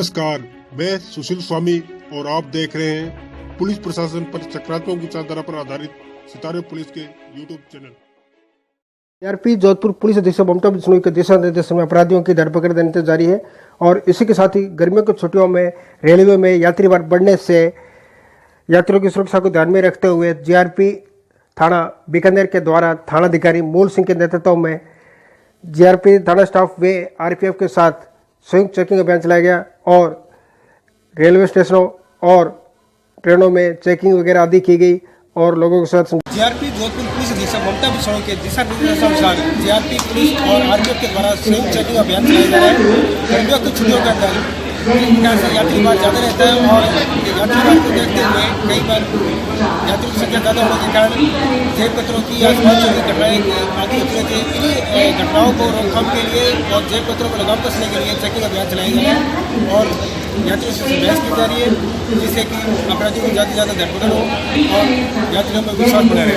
नमस्कार, मैं सुशील स्वामी और आप देख रहे हैं पुलिस प्रशासन पर सकारात्मक विचारधारा पर आधारित सितारे पुलिस के YouTube channel. GRP Jodhpur police अधीक्षक ममता बिश्नोई के दिशा निर्देशन में अपराधियों की धरपकड़ देने जारी है और इसी के साथ ही गर्मियों की छुट्टियों में रेलवे में यात्री भार बढ़ने से यात्रियों की सुरक्षा को ध्यान में रखते हुए जीआरपी थाना बीकानेर के द्वारा थानाधिकारी मूल सिंह के नेतृत्व में जीआरपी थाना स्टाफ व आरपीएफ के साथ संयुक्त चेकिंग अभियान चलाया गया और रेलवे स्टेशनों और ट्रेनों में चेकिंग वगैरह आदि की गई और लोगों के साथ जीआरपी जोधपुर पुलिस अधीक्षक ममता बिश्नोई के दिशा निर्देशानुसार जीआरपी पुलिस और आरपीएफ के द्वारा संयुक्त चेकिंग अभियान चलाया जा रहा है। गर्मियों की छुट्टियों के अंदर जिस प्रकार से यात्री भार ज़्यादा रहता है और यात्री भार को देखते हुए कई बार यात्रियों की संख्या ज़्यादा होने के कारण जेब कतरों की या समाज चोरी की घटनाएं आदि होती रहती है। इन्हीं घटनाओं को रोकथाम के लिए और जेब कतरों को लगाम कसने के लिए चेकिंग अभियान चलाया गया है और यात्रियों से बहस की जा रही है जिससे कि अपराधियों को ज़्यादा से ज़्यादा धरपकड़ हो और यात्रियों में विश्वास बना रहे।